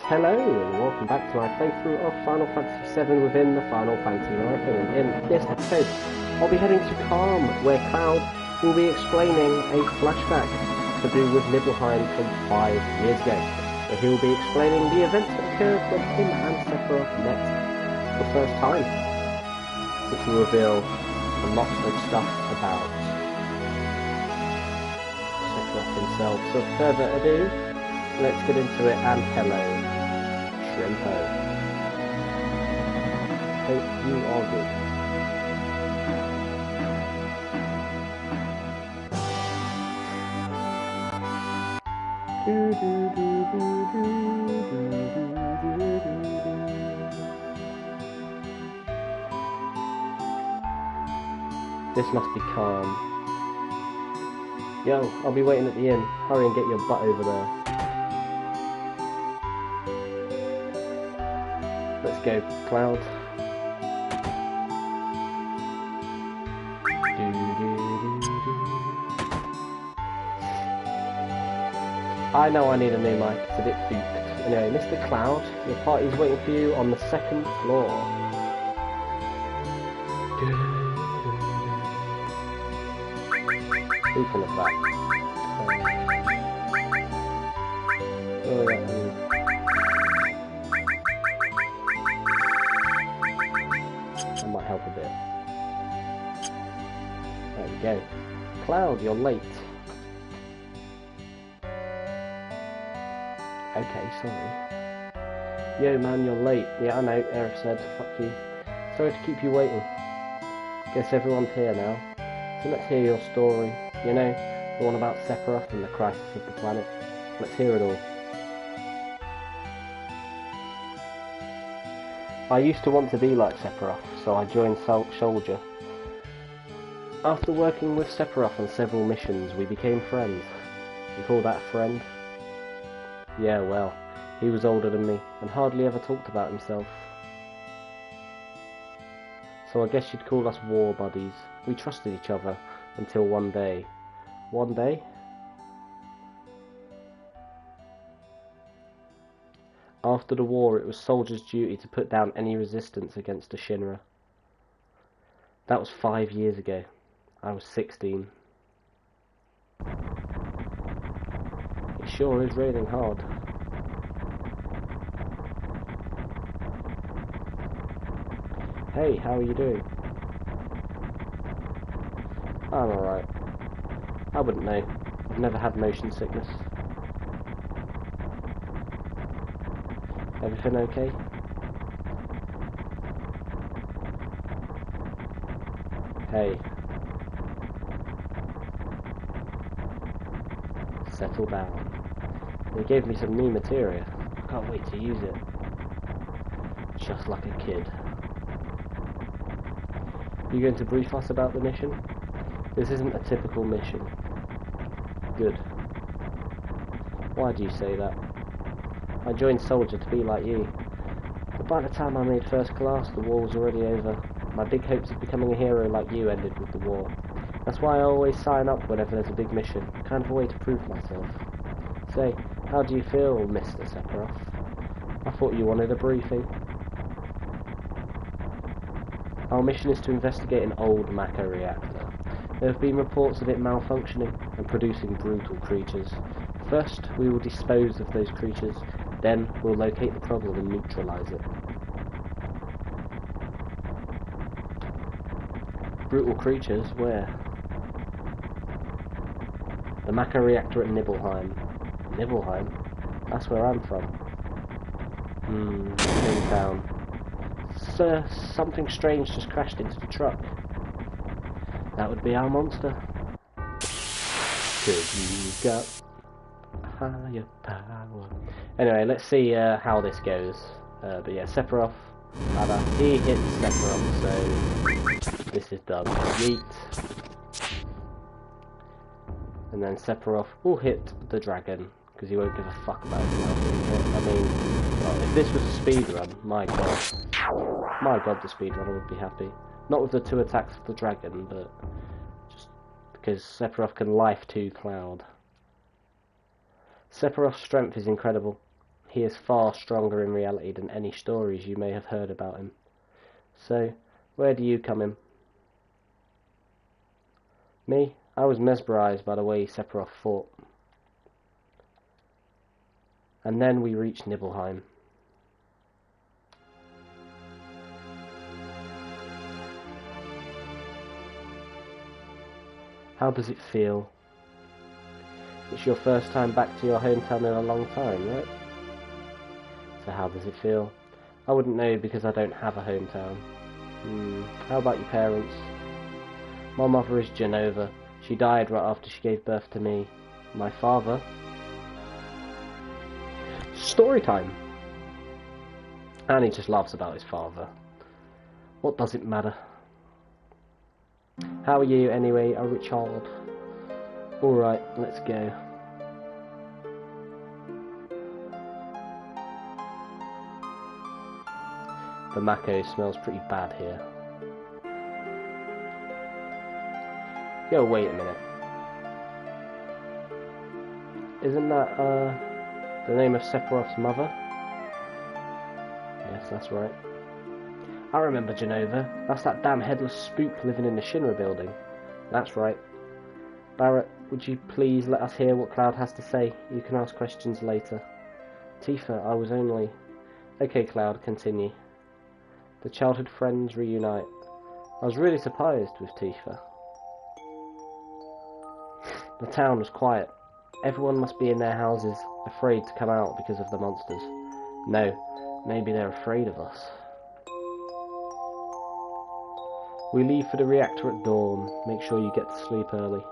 hello and welcome back to my playthrough of Final Fantasy VII within the Final Fantasy Marathon. In this episode, I'll be heading to Kalm, where Cloud will be explaining a flashback to do with Nibelheim from 5 years ago, where he will be explaining the events that occurred when him and Sephiroth met for the first time, which will reveal a lot of stuff about Sephiroth himself. So without further ado, let's get into it, and hello, Shrimpo. Hope you are good. This must be Kalm. Yo, I'll be waiting at the inn. Hurry and get your butt over there. Let's go, Cloud. I know I need a new mic, it's a bit fooked. Anyway, Mr. Cloud, your party's waiting for you on the 2nd floor. Speaking of that, that might help a bit. There we go. Cloud, you're late. Okay, sorry. Yo man, you're late. Yeah, I know, Eric said. Fuck you. Sorry to keep you waiting. Guess everyone's here now. So let's hear your story. You know, the one about Sephiroth and the crisis of the planet. Let's hear it all. I used to want to be like Sephiroth, so I joined Soldier. After working with Sephiroth on several missions, we became friends. You call that a friend? Yeah, well, he was older than me, and hardly ever talked about himself. So I guess you'd call us war buddies. We trusted each other, until one day. One day? After the war, it was Soldier's duty to put down any resistance against the Shinra. That was 5 years ago. I was 16. It sure is raining hard. Hey, how are you doing? I'm alright. I wouldn't know. I've never had motion sickness. Everything okay? Hey. Settle down. They gave me some new materia. I can't wait to use it. Just like a kid. You going to brief us about the mission? This isn't a typical mission. Good. Why do you say that? I joined Soldier to be like you. But by the time I made first class, the war was already over. My big hopes of becoming a hero like you ended with the war. That's why I always sign up whenever there's a big mission. Kind of a way to prove myself. Say, how do you feel, Mr. Sephiroth? I thought you wanted a briefing. Our mission is to investigate an old Maka reactor. There have been reports of it malfunctioning and producing brutal creatures. First, we will dispose of those creatures, then we'll locate the problem and neutralize it. Brutal creatures? Where? The Maka reactor at Nibelheim. Nibelheim? That's where I'm from. In town. Sir, something strange just crashed into the truck. That would be our monster. 'Cause you got higher power. Anyway, let's see how this goes. But yeah, Sephiroth, he hits Sephiroth, so this is done. Yeet. And then Sephiroth will hit the dragon, because he won't give a fuck about it. I mean, well, if this was a speedrun, my god. My god, the speedrunner would be happy. Not with the 2 attacks of the dragon, but just because Sephiroth can life 2 Cloud. Sephiroth's strength is incredible. he is far stronger in reality than any stories you may have heard about him. So, where do you come in? Me? I was mesmerized by the way Sephiroth fought. And then we reached Nibelheim. How does it feel? It's your first time back to your hometown in a long time, right? So how does it feel? I wouldn't know because I don't have a hometown. How about your parents? My mother is Genova. She died right after she gave birth to me. My father... Story time! And he just laughs about his father. What does it matter? How are you anyway, Richard? Alright, let's go. The Mako smells pretty bad here. Yo, wait a minute. Isn't that, the name of Sephiroth's mother? Yes, that's right. I remember Genova. That's that damn headless spook living in the Shinra building. That's right. Barrett, would you please let us hear what Cloud has to say? You can ask questions later. Tifa, I was only... Okay, Cloud, continue. The childhood friends reunite. I was really surprised with Tifa. The town was quiet. Everyone must be in their houses, afraid to come out because of the monsters. No, maybe they're afraid of us. We leave for the reactor at dawn. Make sure you get to sleep early.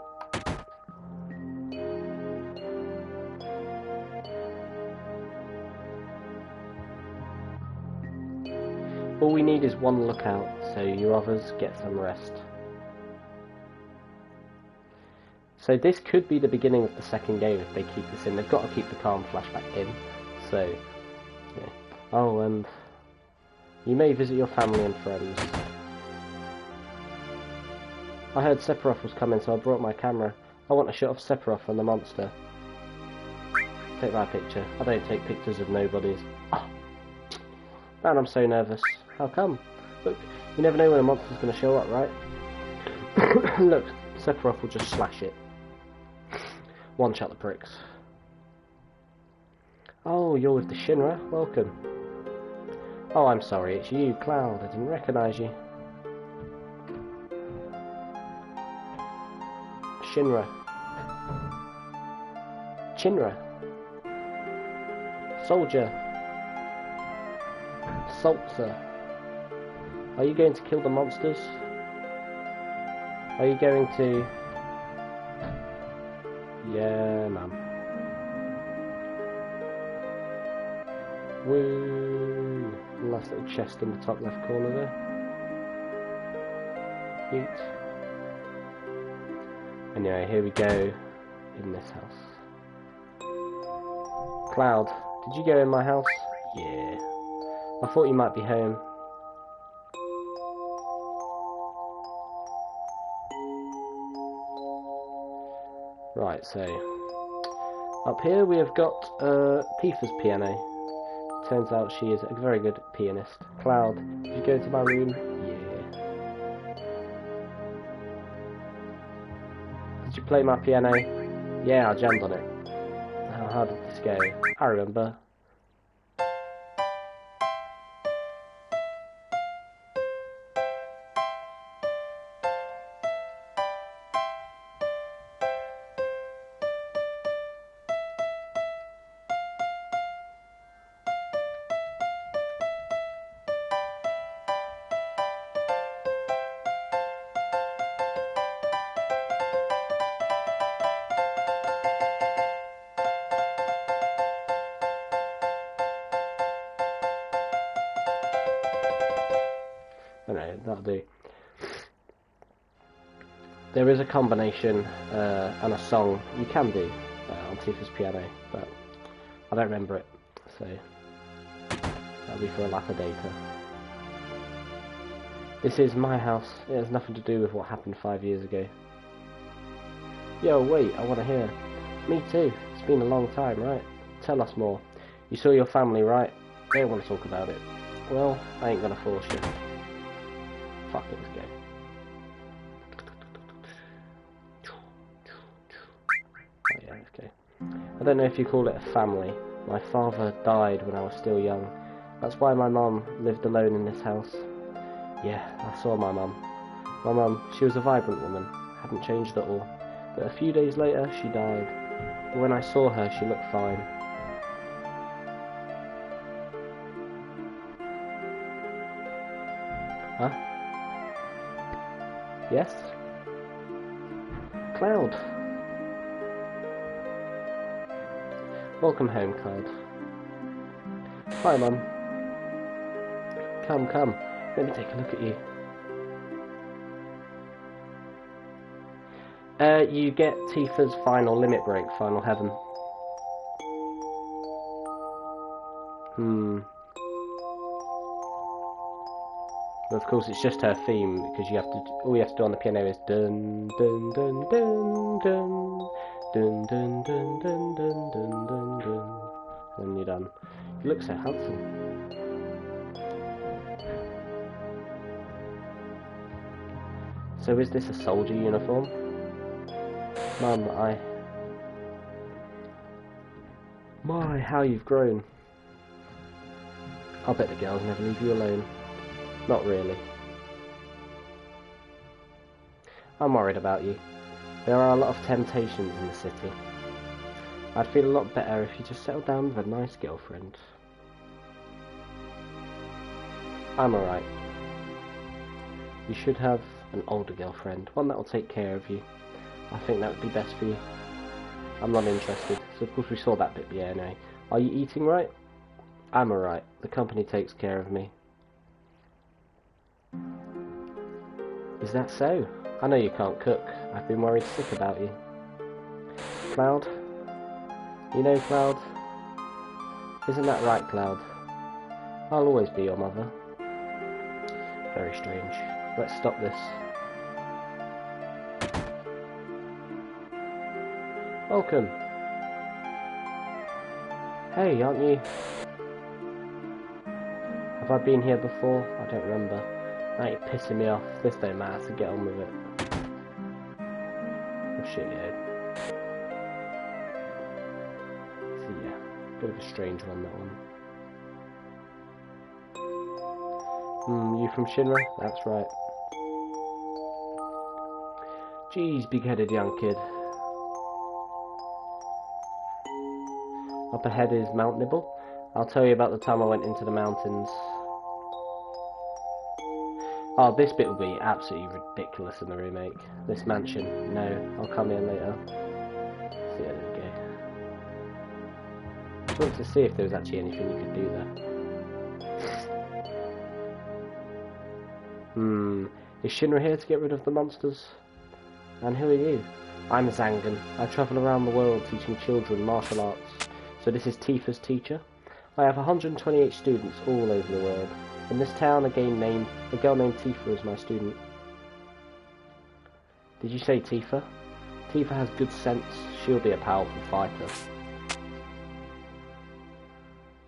All we need is one lookout, so you others get some rest. So this could be the beginning of the second game if they keep this in. They've got to keep the Kalm flashback in. So, yeah. Oh, and you may visit your family and friends. I heard Sephiroth was coming, so I brought my camera. I want a shot of Sephiroth and the monster. Take my picture. I don't take pictures of nobodies. Oh. Man, I'm so nervous. How come? Look, you never know when a monster's going to show up, right? Look, Sephiroth will just slash it. One shot the pricks. Oh, you're with the Shinra? Welcome. Oh, I'm sorry, it's you, Cloud. I didn't recognise you. Shinra. Shinra. Soldier. Salter. Are you going to kill the monsters? Are you going to... Yeah, man. Woo! Nice little chest in the top left corner there. Yeet. Anyway, here we go in this house. Cloud, did you go in my house? Yeah. I thought you might be home. Right, so up here we have got Tifa's piano. Turns out she is a very good pianist. Cloud, did you go to my room? Yeah. Did you play my piano? Yeah, I jammed on it. How did this go? I remember. Anyway, that'll do. There is a combination and a song you can do on Tifa's piano, but I don't remember it, so that'll be for a later data. This is my house. It has nothing to do with what happened 5 years ago. Yo, wait, I want to hear. Me too. It's been a long time, right? Tell us more. You saw your family, right? They don't want to talk about it. Well, I ain't gonna force you. Fuck it, let's go. Oh yeah, let's go. I don't know if you call it a family. My father died when I was still young. That's why my mum lived alone in this house. Yeah, I saw my mum. My mum, she was a vibrant woman. Hadn't changed at all. But a few days later, she died. When I saw her, she looked fine. Huh? Yes? Cloud. Welcome home, Cloud. Hi, Mum. Come, come. Let me take a look at you. You get Tifa's final limit break, final heaven. But of course, it's just her theme because you have to. All you have to do on the piano is dun dun dun dun dun dun dun dun dun dun dun dun dun, and you're done. You look so handsome. So is this a soldier uniform? Mum, My, how you've grown. I'll bet the girls never leave you alone. Not really. I'm worried about you. There are a lot of temptations in the city. I'd feel a lot better if you just settled down with a nice girlfriend. I'm alright. You should have an older girlfriend, one that will take care of you. I think that would be best for you. I'm not interested, so of course we saw that bit, yeah, anyway. Are you eating right? I'm alright. The company takes care of me. Is that so? I know you can't cook. I've been worried sick about you. Cloud? You know, Cloud? Isn't that right, Cloud? I'll always be your mother. Very strange. Let's stop this. Welcome. Hey, aren't you? Have I been here before? I don't remember. Now you're pissing me off. This don't matter, so get on with it. Oh shit, yeah. So yeah, bit of a strange one, that one. You from Shinra? That's right. Jeez, big-headed young kid. Up ahead is Mount Nibel. I'll tell you about the time I went into the mountains. Oh, this bit will be absolutely ridiculous in the remake. This mansion. No, I'll come in later. So yeah, there we go. Just wanted to see if there was actually anything you could do there. Is Shinra here to get rid of the monsters? And who are you? I'm a Zangan. I travel around the world teaching children martial arts. So this is Tifa's teacher. I have 128 students all over the world. In this town, a girl named Tifa is my student. Did you say Tifa? Tifa has good sense. She'll be a powerful fighter.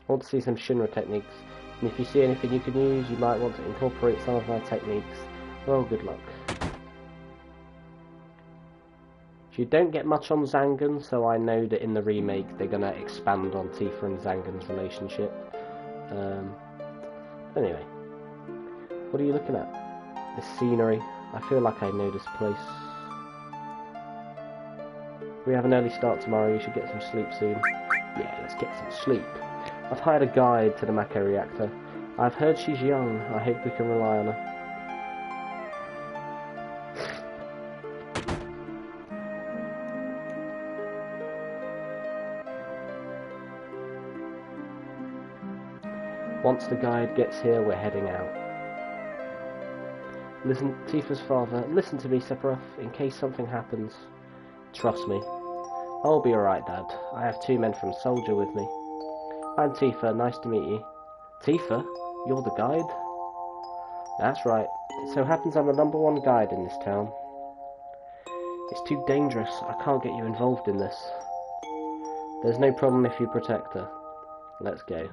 I want to see some Shinra techniques, and if you see anything you can use, you might want to incorporate some of my techniques. Well, good luck. You don't get much on Zangan, so I know that in the remake they're going to expand on Tifa and Zangan's relationship. Anyway, what are you looking at? The scenery. I feel like I know this place. We have an early start tomorrow, you should get some sleep soon. Yeah, let's get some sleep. I've hired a guide to the Mako reactor. I've heard she's young, I hope we can rely on her. Once the guide gets here, we're heading out. Listen, Tifa's father, listen to me, Sephiroth, in case something happens. Trust me. I'll be alright, Dad. I have 2 men from Soldier with me. I'm Tifa, nice to meet you. Tifa? You're the guide? That's right. It so happens I'm the #1 guide in this town. It's too dangerous. I can't get you involved in this. There's no problem if you protect her. Let's go.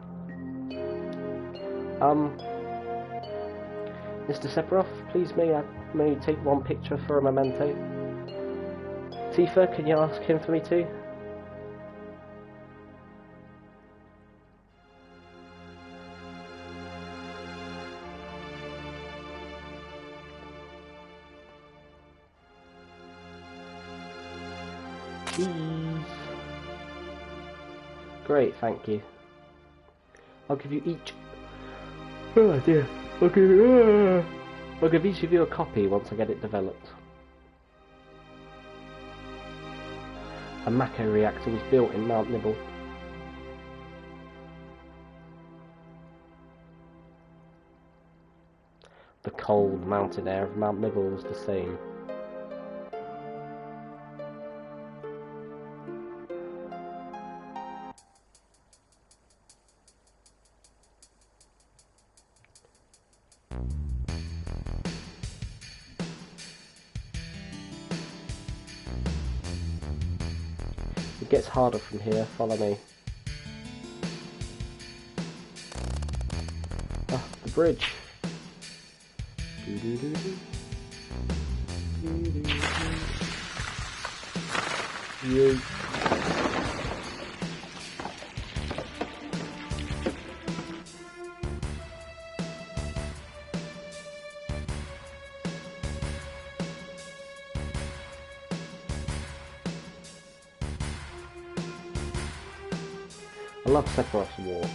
Mr. Sephiroth, please may I take one picture for a memento? Tifa, can you ask him for me too? Please. Great, thank you. I'll give you each. Oh dear. I'll give each of you a copy once I get it developed. A Mako reactor was built in Mount Nibel. The cold mountain air of Mount Nibel was the same. It gets harder from here, follow me. Ah, the bridge. Yeah. I love Sephiroth's walk.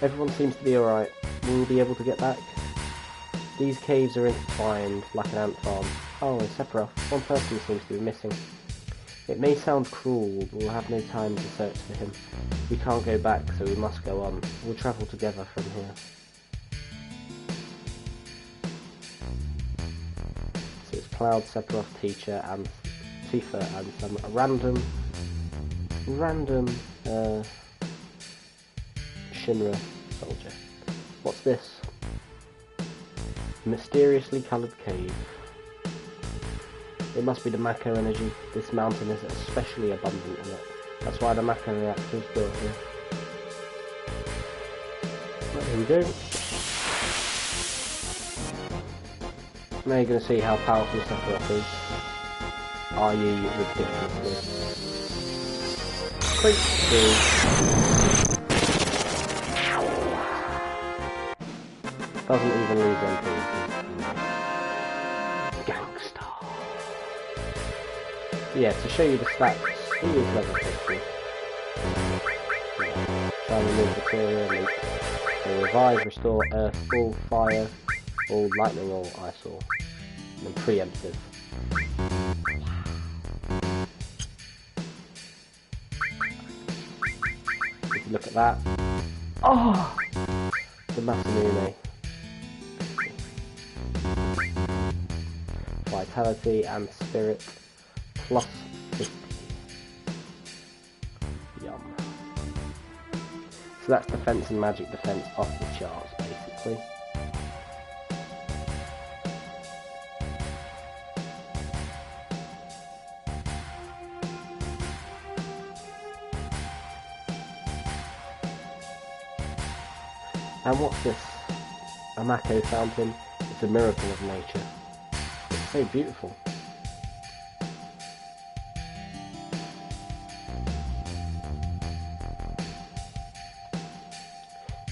Everyone seems to be alright. Will we be able to get back? These caves are intertwined like an ant farm. Oh, and Sephiroth. One person seems to be missing. It may sound cruel, but we'll have no time to search for him. We can't go back, so we must go on. We'll travel together from here. So it's Cloud, Sephiroth, Teacher, and Tifa, and some random Shinra soldier. What's this? Mysteriously coloured cave. It must be the Mako energy. This mountain is especially abundant in it. That's why the Mako reactor is built here. Right, here we go. Now you're going to see how powerful Sephiroth is. Are you ridiculously? Doesn't even lose MP. Gangster. Yeah, to show you the stats, he is level 50. Yeah. Try and remove materia, leak. So revive, restore, earth, all fire, all lightning, all ice, all. And then preemptive. If you look at that. Oh! The Masamune. Vitality and spirit plus 50. Yum. So that's defense and magic defense off the charts, basically. And what's this? A Mako fountain. It's a miracle of nature. It's so beautiful.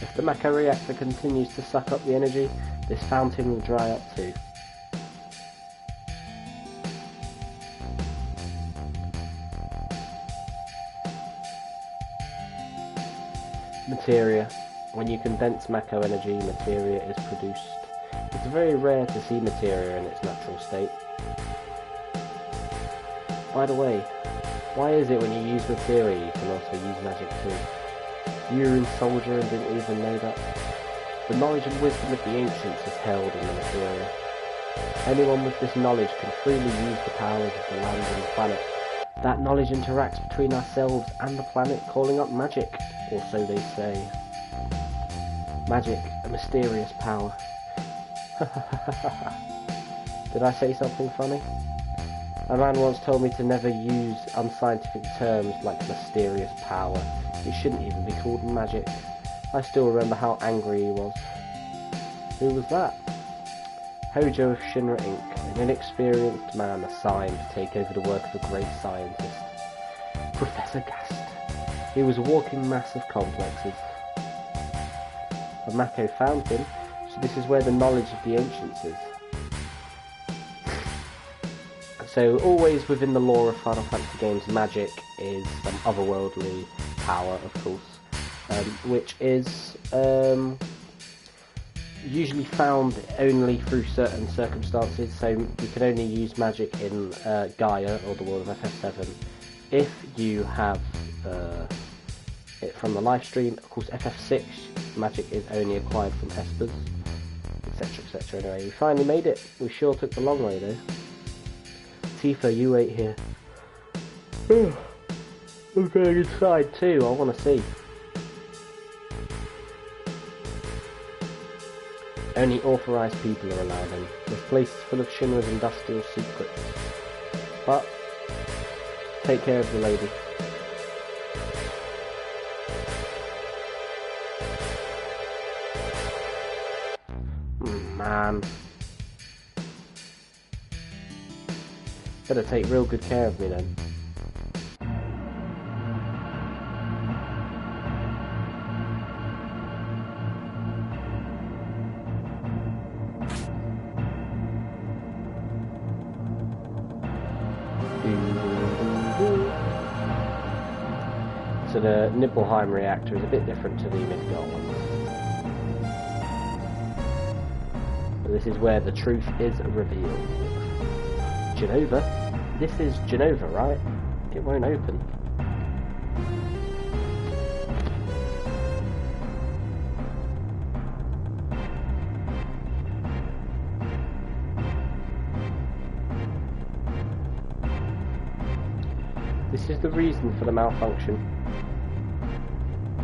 If the Mako reactor continues to suck up the energy, this fountain will dry up too. Materia. When you condense Mako energy, materia is produced. It's very rare to see materia in its natural state. By the way, why is it when you use materia you can also use magic too? You were a soldier and didn't even know that. The knowledge and wisdom of the ancients is held in the materia. Anyone with this knowledge can freely use the powers of the land and the planet. That knowledge interacts between ourselves and the planet, calling up magic, or so they say. Magic, a mysterious power. Did I say something funny? A man once told me to never use unscientific terms like mysterious power. It shouldn't even be called magic. I still remember how angry he was. Who was that? Hojo of Shinra Inc., an inexperienced man assigned to take over the work of a great scientist. Professor Gast. He was a walking mass of complexes. But Mako found him, so this is where the knowledge of the ancients is. So always within the lore of Final Fantasy games, magic is some otherworldly power, of course, which is usually found only through certain circumstances. So you can only use magic in Gaia, or the world of FF7, if you have it from the live stream. Of course, FF6 magic is only acquired from Espers, etc, etc. Anyway, we finally made it. We sure took the long way though. Tifa, you wait here. I'm going inside too, I want to see. Only authorised people are allowed in. This place is full of Shinra's industrial secrets. But, take care of the lady. Man. Better take real good care of me then. So the Nibelheim reactor is a bit different to the Midgard ones. But this is where the truth is revealed. Genova? This is Genova, right? It won't open. This is the reason for the malfunction.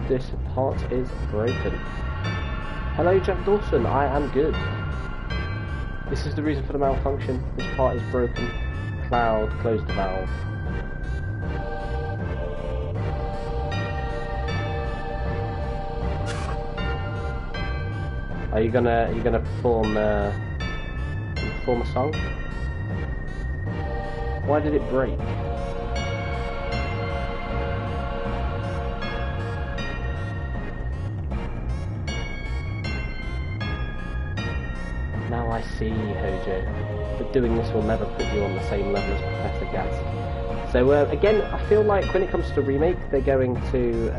This part is broken. Hello, Jack Dawson, I am good. This is the reason for the malfunction. This part is broken. Cloud, close the valve. Are you gonna perform a song? Why did it break? Now I see, Hojo. But doing this will never put you on the same level as Professor Gast. So again, I feel like when it comes to the remake, they're going to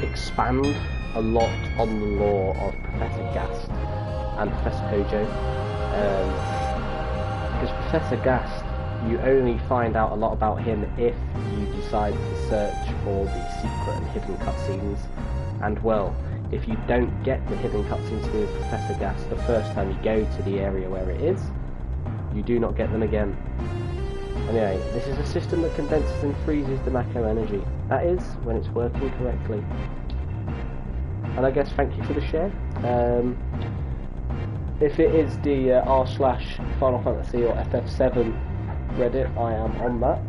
expand a lot on the lore of Professor Gast and Professor Hojo. Because Professor Gast, you only find out a lot about him if you decide to search for the secret and hidden cutscenes. And well, if you don't get the hidden cutscenes with Professor Gast the first time you go to the area where it is, you do not get them again. Anyway, this is a system that condenses and freezes the Mako energy. That is, when it's working correctly. And I guess thank you for the share. If it is the r/Final Fantasy or FF7 Reddit, I am on that.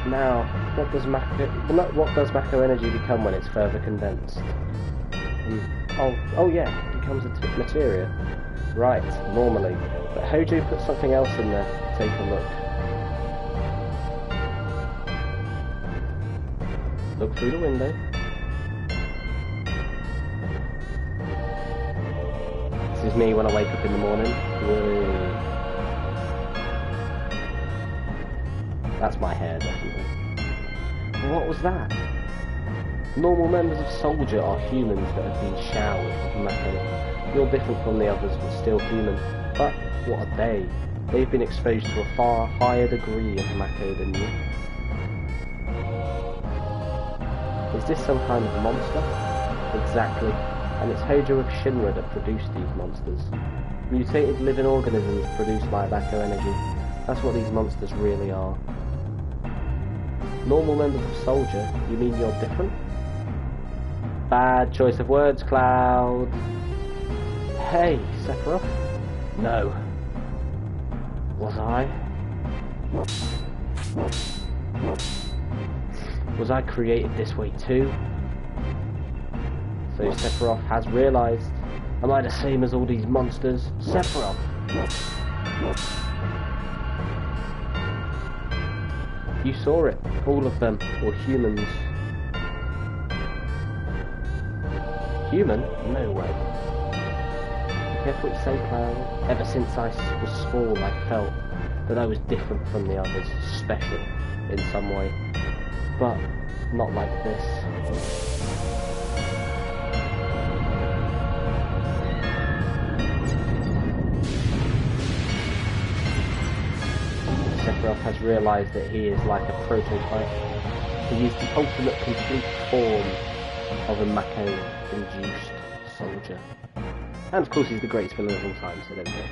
Now, what does Mako energy become when it's further condensed? Oh yeah, it becomes a materia. Right, normally. But Hojo put something else in there. Take a look. Look through the window. This is me when I wake up in the morning. Whoa. That's my hair, definitely. What was that? Normal members of Soldier are humans that have been showered with Mako. You're different from the others, but still human. But what are they? They've been exposed to a far higher degree of Mako than you. Is this some kind of monster? Exactly. And it's Hojo of Shinra that produced these monsters. Mutated living organisms produced by Mako energy. That's what these monsters really are. Normal members of Soldier? You mean you're different? Bad choice of words, Cloud. Hey, Sephiroth? No. Was I? Was I created this way too? So Sephiroth has realised. Am I the same as all these monsters? Sephiroth! You saw it. All of them were humans. Human? No way. Be careful what you say, Cloud. Ever since I was small, I felt that I was different from the others, special in some way. But not like this. Sephiroth has realised that he is like a prototype. He is the ultimate complete form of a Mako-induced soldier. And of course he's the greatest villain of all time, so there we go.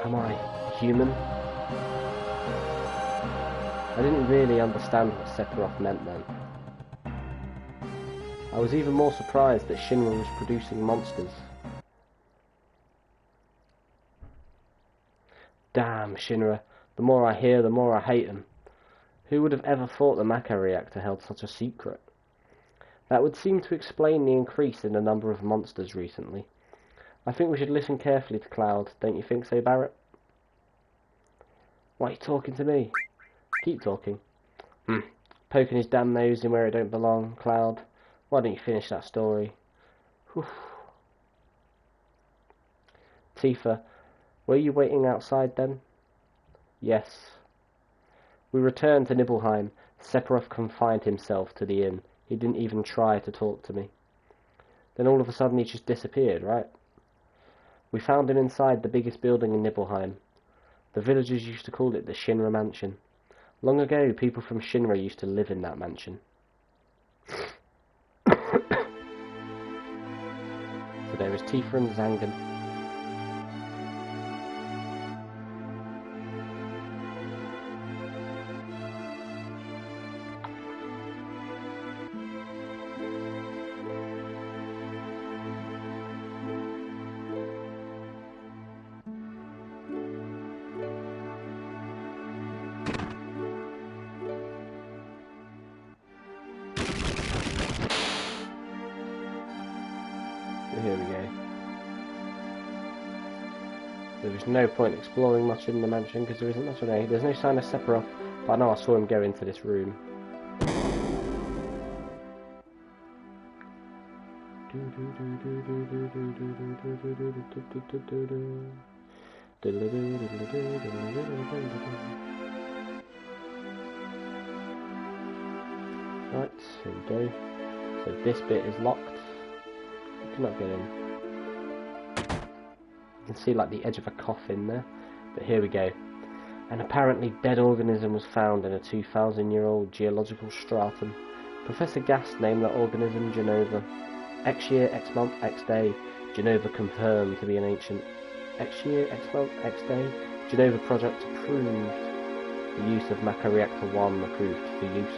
Am I human? I didn't really understand what Sephiroth meant then. I was even more surprised that Shinra was producing monsters. Damn, Shinra. The more I hear, the more I hate them. Who would have ever thought the Mako reactor held such a secret? That would seem to explain the increase in the number of monsters recently. I think we should listen carefully to Cloud, don't you think so, Barrett? Why are you talking to me? Keep talking. Poking his damn nose in where it don't belong, Cloud. Why don't you finish that story? Whew. Tifa, were you waiting outside then? Yes. We returned to Nibelheim. Sephiroth confined himself to the inn. He didn't even try to talk to me. Then all of a sudden he just disappeared, right? We found him inside the biggest building in Nibelheim. The villagers used to call it the Shinra Mansion. Long ago, people from Shinra used to live in that mansion. So there is Tifa and Zangan. Here we go. There is no point exploring much in the mansion because there isn't much of any. There's no sign of Sephiroth, but I know I saw him go into this room. Right, here we go. So this bit is locked. You cannot get in. You can see like the edge of a coffin there. But here we go. An apparently dead organism was found in a 2,000-year-old geological stratum. Professor Gast named that organism Genova. X year, X month, X day, Genova confirmed to be an ancient. X year, X month, X day, Genova project approved. The use of Mako Reactor 1 approved for use.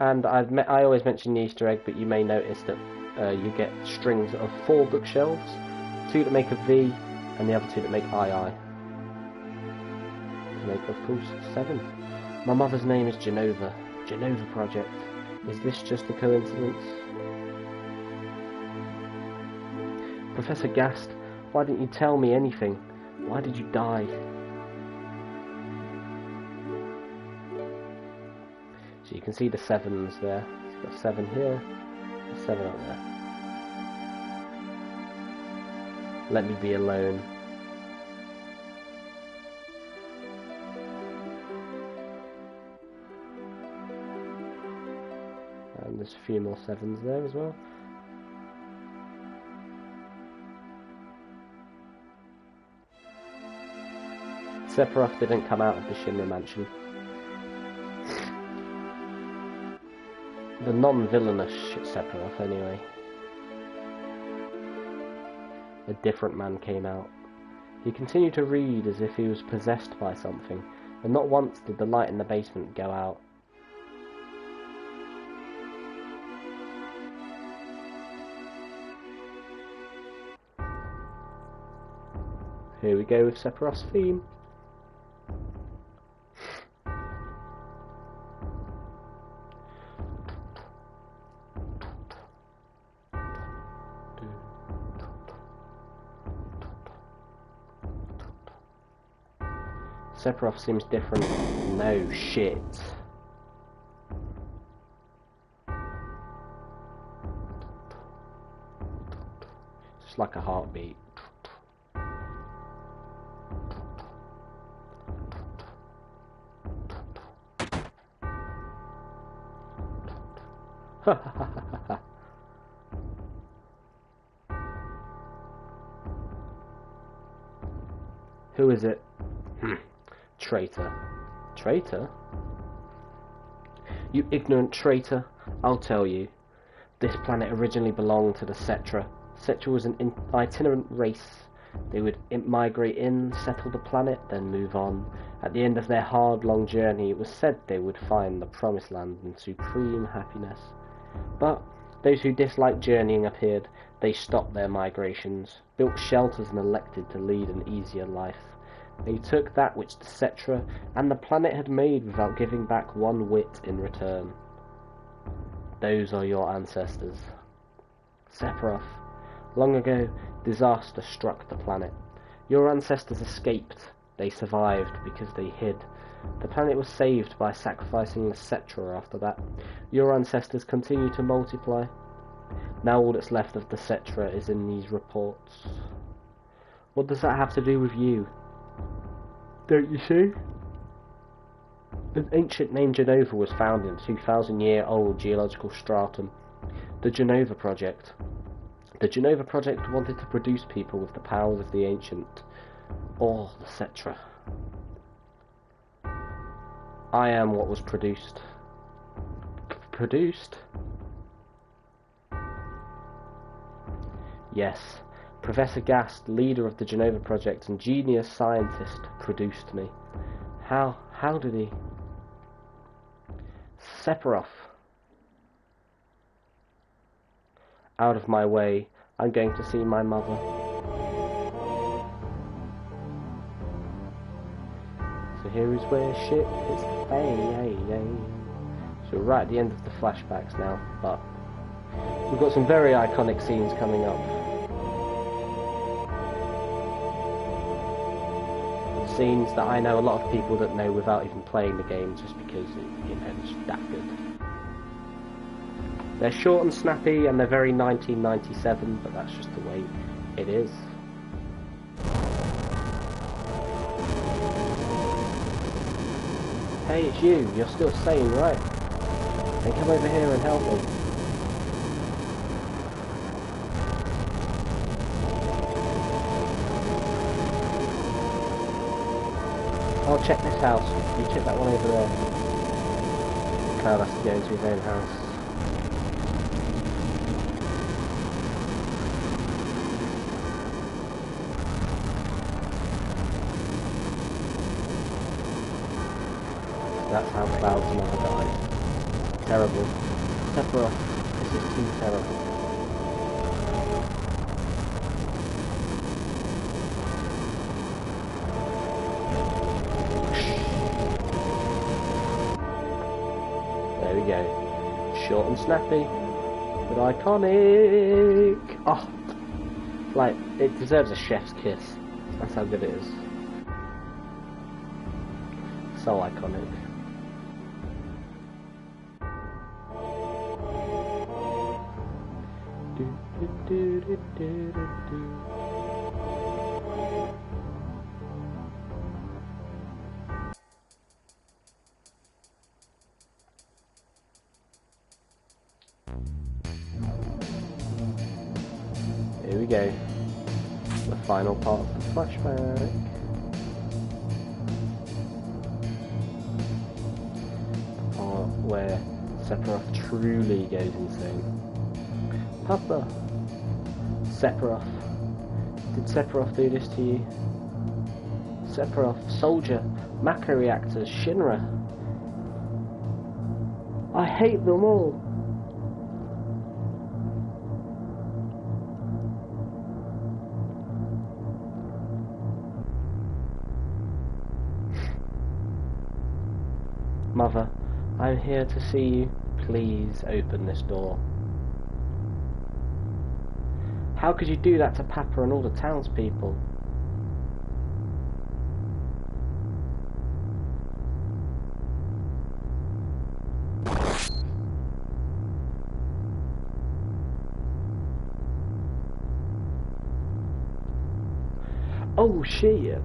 And I always mention the Easter egg, but you may notice that you get strings of 4 bookshelves, 2 that make a V, and the other 2 that make II. To make, of course, 7. My mother's name is Genova. Genova Project. Is this just a coincidence? Professor Gast, why didn't you tell me anything? Why did you die? So you can see the 7s there. It's got 7 here, 7 up there. Let me be alone. And there's a few more 7s there as well. Sephiroth didn't come out of the Shinra Mansion. The non-villainous Sephiroth, anyway. A different man came out. He continued to read as if he was possessed by something, and not once did the light in the basement go out. Here we go with Sephiroth's theme. Sephiroth seems different. No shit. Just like a heartbeat. Who is it? Traitor. Traitor? You ignorant traitor, I'll tell you. This planet originally belonged to the Cetra. Cetra was an itinerant race. They would migrate in, settle the planet, then move on. At the end of their hard, long journey, it was said they would find the Promised Land and supreme happiness. But those who disliked journeying appeared. They stopped their migrations, built shelters and elected to lead an easier life. They took that which the Cetra and the planet had made without giving back one whit in return. Those are your ancestors. Sephiroth. Long ago, disaster struck the planet. Your ancestors escaped. They survived because they hid. The planet was saved by sacrificing the Cetra after that. Your ancestors continue to multiply. Now all that's left of the Cetra is in these reports. What does that have to do with you? Don't you see? An ancient named Genova was found in a 2,000-year-old geological stratum. The Genova Project. The Genova Project wanted to produce people with the powers of the ancient, or the Cetra. I am what was produced. Produced? Yes. Professor Gast, leader of the Genova Project and genius scientist, produced me. How did he? Sephiroth. Out of my way, I'm going to see my mother. So here is where shit hits the fan. So we're right at the end of the flashbacks now, but we've got some very iconic scenes coming up. Scenes that I know a lot of people that know without even playing the game, just because it's that good. They're short and snappy and they're very 1997, but that's just the way it is. Hey, it's you. You're still sane, right? Then come over here and help me. I'll check this house. You check that one over there. Cloud has to go into his own house. That's how Cloud's mother died. Terrible. Sephiroth, this is too terrible. There we go. Short and snappy, but iconic. Oh, like, it deserves a chef's kiss. That's how good it is. So iconic. Here we go. The final part of the flashback. The part where Sephiroth truly goes insane. Papa! Sephiroth. Did Sephiroth do this to you? Sephiroth, Soldier, Macro Reactors, Shinra. I hate them all. Mother, I'm here to see you. Please open this door. How could you do that to Papa and all the townspeople? Oh shit!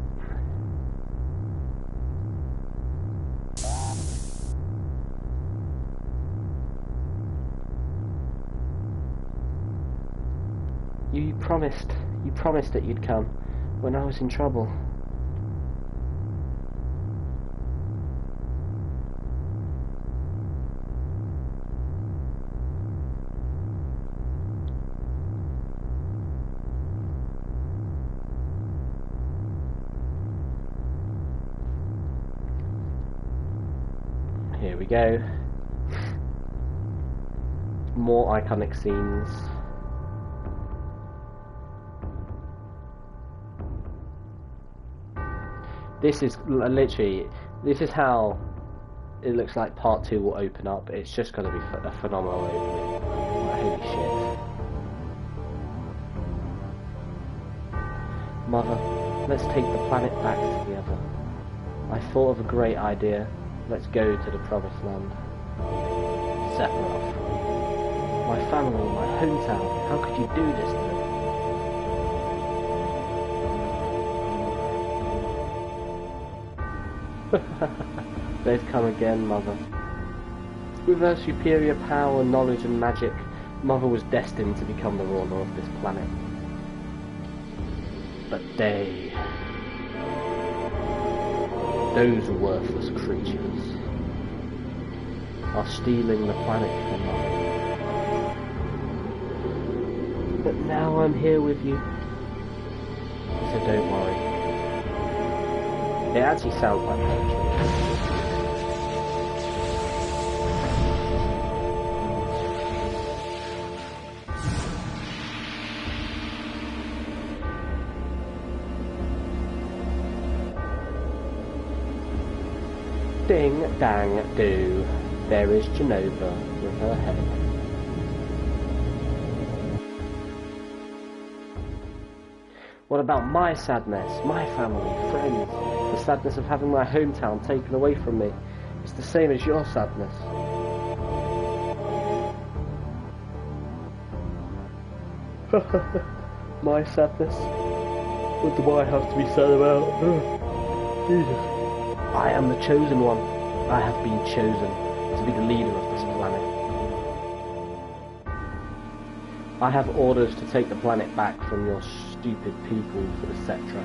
You promised that you'd come when I was in trouble. Here we go. More iconic scenes. This is literally, this is how it looks like part 2 will open up. It's just going to be a phenomenal opening. Like, holy shit. Mother, let's take the planet back together. I thought of a great idea. Let's go to the promised land. Sephiroth. My family, my hometown. How could you do this to them? They've come again, Mother. With her superior power, knowledge and magic, Mother was destined to become the ruler of this planet. But those worthless creatures, are stealing the planet from Mother. But now I'm here with you, so don't worry. It actually sounds like poetry. Ding dang do, there is Genova with her head. What about my sadness, my family, friends? The sadness of having my hometown taken away from me. It's the same as your sadness. My sadness? What do I have to be sad about? Jesus. I am the chosen one. I have been chosen to be the leader of this planet. I have orders to take the planet back from your stupid peoples, etc.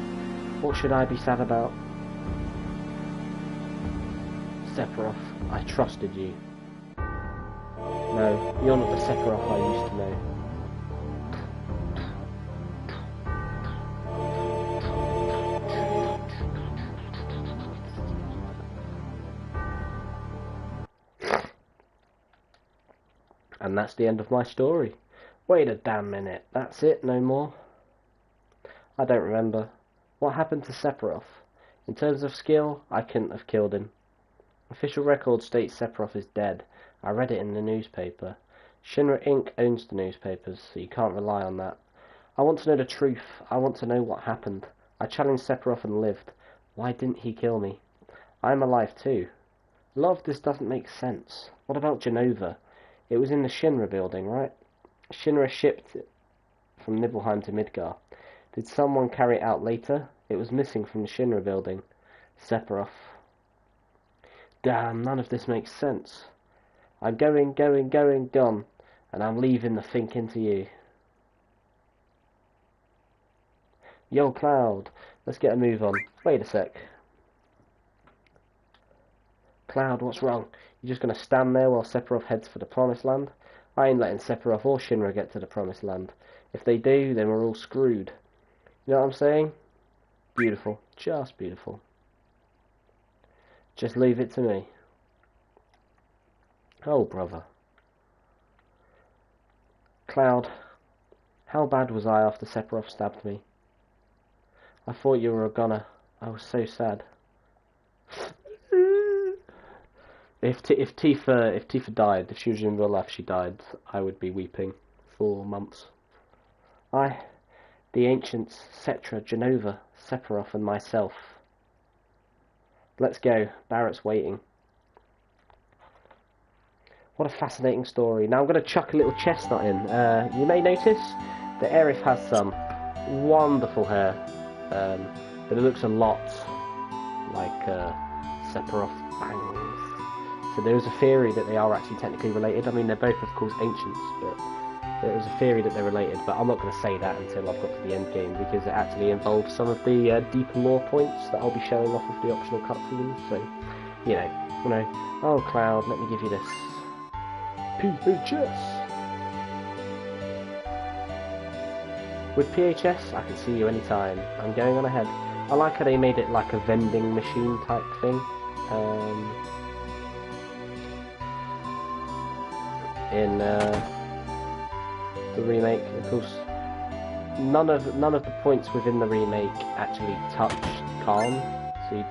What should I be sad about? Sephiroth, I trusted you. No, you're not the Sephiroth I used to know. And that's the end of my story. Wait a damn minute, that's it, no more? I don't remember. What happened to Sephiroth? In terms of skill, I couldn't have killed him. Official record states Sephiroth is dead. I read it in the newspaper. Shinra Inc. owns the newspapers, so you can't rely on that. I want to know the truth. I want to know what happened. I challenged Sephiroth and lived. Why didn't he kill me? I'm alive too. A lot of this doesn't make sense. What about Genova? It was in the Shinra building, right? Shinra shipped it from Nibelheim to Midgar. Did someone carry it out later? It was missing from the Shinra building. Sephiroth. Damn, none of this makes sense. I'm going, gone. And I'm leaving the think into you. Yo, Cloud. Let's get a move on. Wait a sec. Cloud, what's wrong? You just gonna stand there while Sephiroth heads for the Promised Land? I ain't letting Sephiroth or Shinra get to the Promised Land. If they do, then we're all screwed. You know what I'm saying? Beautiful. Just beautiful. Just leave it to me. Oh, brother. Cloud, how bad was I after Sephiroth stabbed me? I thought you were a goner. I was so sad. If Tifa died, if she was in real life, she died, I would be weeping for months. The ancients, Cetra, Genova, Sephiroth, and myself. Let's go. Barrett's waiting. What a fascinating story. Now I'm going to chuck a little chestnut in. You may notice that Aerith has some wonderful hair, but it looks a lot like Sephiroth's bangs. So there is a theory that they are actually technically related. I mean, they're both, of course, ancients, but there is a theory that they're related. But I'm not going to say that until I've got to the end game, because it actually involves some of the deeper lore points that I'll be showing off of the optional cutscenes. So, you know, oh Cloud, let me give you this PHS. With PHS, I can see you anytime. I'm going on ahead. I like how they made it like a vending machine type thing. In the remake, of course, none of the points within the remake actually touch Kalm, so you're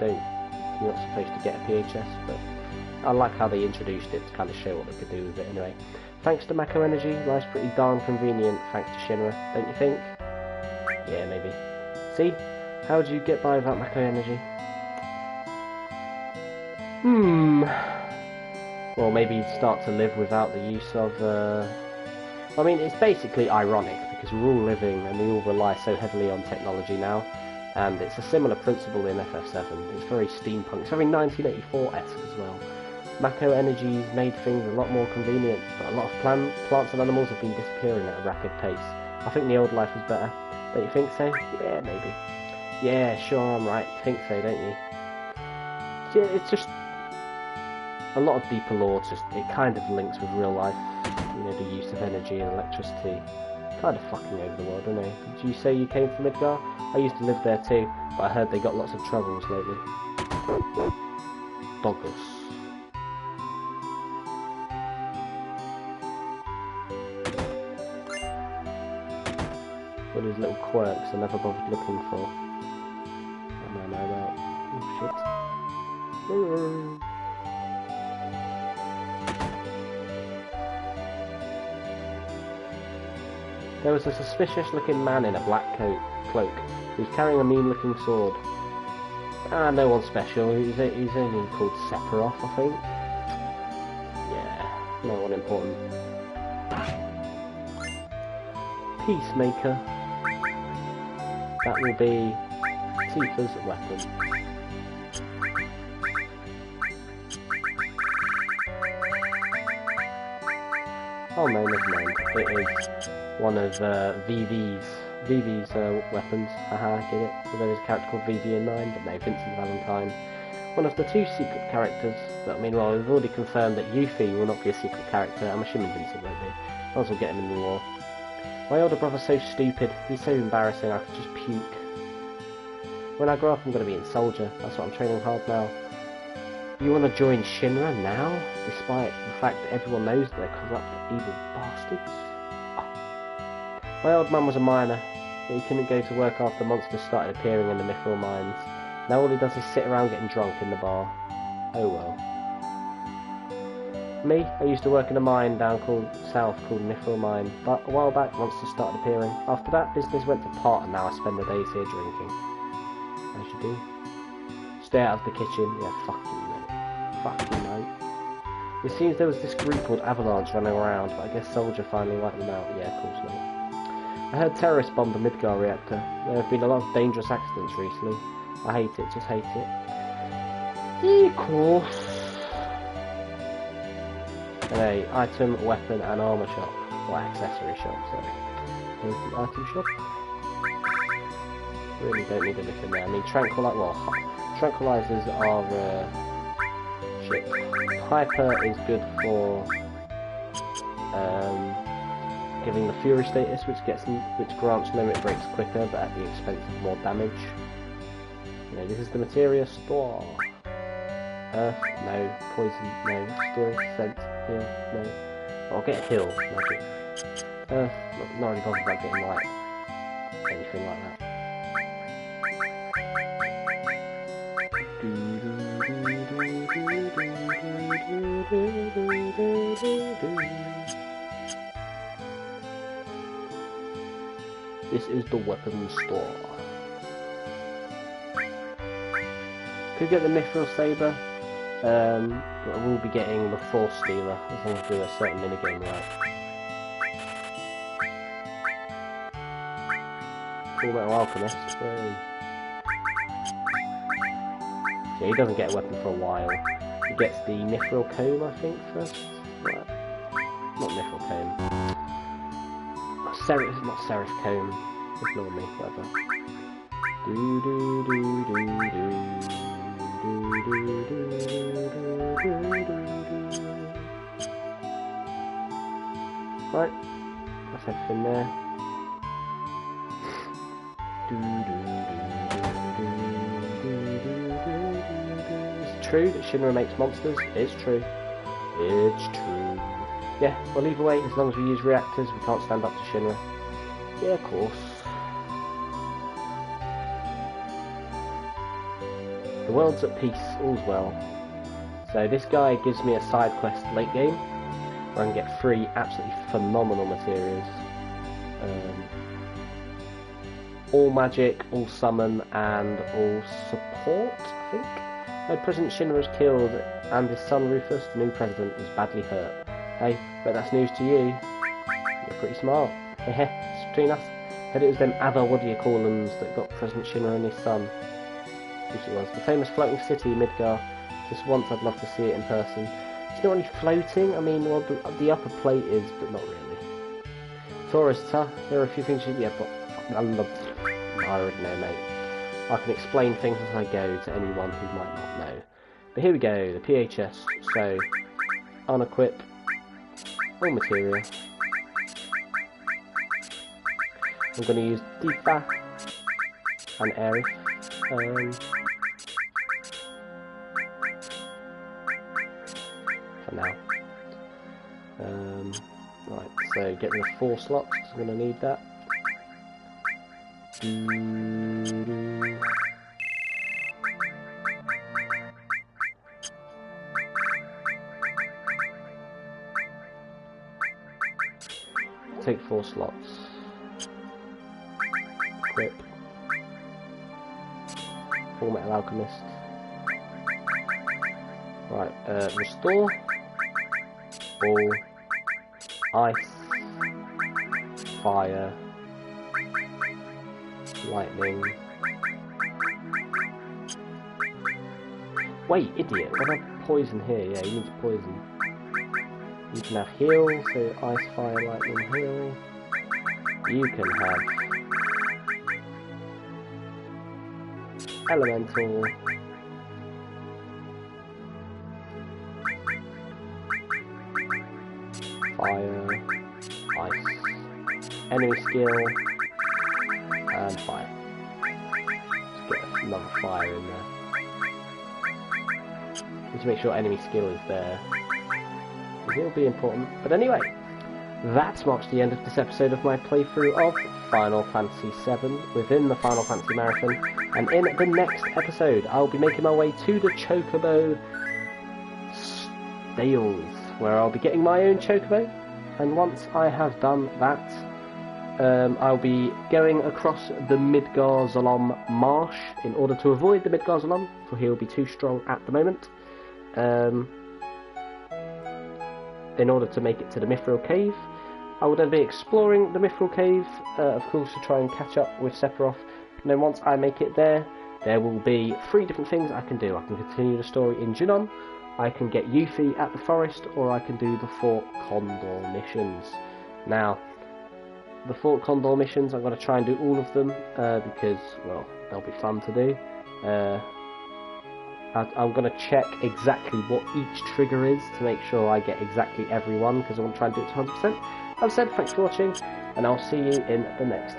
not supposed to get a PHS. But I like how they introduced it to kind of show what they could do with it. Anyway, thanks to Mako Energy, life's pretty darn convenient. Thanks to Shinra, don't you think? Yeah, maybe. See, how would you get by without Mako Energy? Well, maybe you'd start to live without the use of, I mean, it's basically ironic, because we're all living and we all rely so heavily on technology now, and it's a similar principle in FF7. It's very steampunk, it's very 1984-esque as well. Mako Energy's made things a lot more convenient, but a lot of plants and animals have been disappearing at a rapid pace. I think the old life was better. Don't you think so? Yeah, maybe. Yeah, sure, I'm right. You think so, don't you? Yeah, it's just a lot of deeper lore, it kind of links with real life, you know, the use of energy and electricity, kind of fucking over the world, don't they? Did you say you came from Midgar? I used to live there too, but I heard they got lots of troubles lately. Doggos. All these little quirks I never bothered looking for. I don't know about. Oh shit. There was a suspicious-looking man in a black cloak. He was carrying a mean-looking sword. No one special. He's only called Sephiroth, I think. Yeah, no one important. Peacemaker. That will be Tifa's weapon. Oh no, never mind. It is one of Vivi's weapons. Haha, get it? Although there's a character called Vivi in 9, but no, Vincent Valentine. One of the two secret characters, but I mean, well, we've already confirmed that Yuffie will not be a secret character. I'm assuming Vincent won't be. Might as well get him in the war. My older brother's so stupid. He's so embarrassing, I could just puke. When I grow up, I'm going to be a soldier. That's what I'm training hard now. You want to join Shinra now? Despite the fact that everyone knows they're corrupt, evil bastards? Oh. My old man was a miner, but he couldn't go to work after monsters started appearing in the mithril mines. Now all he does is sit around getting drunk in the bar. Oh well. Me, I used to work in a mine down south called Mithril Mine, but a while back monsters started appearing. After that, business went to pot, and now I spend the days here drinking. As you do. Stay out of the kitchen. Yeah, fuck you, mate. Fuck you, mate. It seems there was this group called Avalanche running around, but I guess Soldier finally wiped them out. Yeah, of course, mate. I heard terrorists bombed the Midgar reactor. There have been a lot of dangerous accidents recently. I hate it, just hate it. Of course. An item, weapon and armour shop. Or accessory shop, sorry. There's the item shop. Really don't need anything there. I mean, tranquilizers are, shit. Hyper is good for, giving the Fury status, which grants limit breaks quicker, but at the expense of more damage. You know, this is the materia store. Earth, no. Poison, no. Steel, scent, heal, no. I'll get heal, magic. Earth, not really bothered about getting like anything like that. This is the weapons store. Could get the Mithril Saber, but I will be getting the Force Stealer as long as I do a certain minigame right. Full Metal Alchemist. Whoa. Yeah, he doesn't get a weapon for a while. He gets the Mithril Comb, I think, first. Right. Not Mithril Comb. Not Seraph Comb. Ignore me, whatever. Right, that's everything there. It's true that Shinra makes monsters. It's true. It's true. Yeah, well either way, as long as we use reactors, we can't stand up to Shinra. Yeah, of course. The world's at peace, all's well. So this guy gives me a side quest late game, where I can get 3 absolutely phenomenal materials. All magic, all summon, and all support, I think. President Shinra was killed, and his son Rufus, the new president, was badly hurt. Hey, but that's news to you. You're pretty smart. Heh, it's between us. Heard it was them other what-do-you-call-ems that got President Shinra and his son. Which it was. The famous floating city, Midgar. Just once I'd love to see it in person. It's not only floating, I mean, well, the upper plate is, but not really. Tourists, huh? There are a few things you... Yeah, but... I already know, mate. I can explain things as I go to anyone who might not know. But here we go, the PHS. So, unequip. All material. I'm going to use Deepa and Aerith. For now. Right, so getting the 4 slots, because I'm going to need that. Take 4 slots. Equip. Full Metal Alchemist. Right, restore. All. Ice. Fire. Lightning. Wait, idiot, what about poison here? Yeah, he needs poison. You can have heal, so ice, fire, lightning, heal. You can have elemental. Fire, ice, enemy skill, and fire. Let's get another fire in there. Need to make sure enemy skill is there. It'll be important. But anyway, that marks the end of this episode of my playthrough of Final Fantasy VII within the Final Fantasy Marathon. And in the next episode, I'll be making my way to the Chocobo Stales, where I'll be getting my own Chocobo. And once I have done that, I'll be going across the Midgar Zalom Marsh in order to avoid the Midgar Zalom, for he'll be too strong at the moment. In order to make it to the Mithril Cave. I will then be exploring the Mithril Cave, of course, to try and catch up with Sephiroth. And then once I make it there, there will be 3 different things I can do. I can continue the story in Junon, I can get Yuffie at the forest, or I can do the Fort Condor missions. Now, the Fort Condor missions, I'm going to try and do all of them, because, well, they'll be fun to do. I'm going to check exactly what each trigger is to make sure I get exactly every one, because I want to try and do it to 100%. As I said, thanks for watching, and I'll see you in the next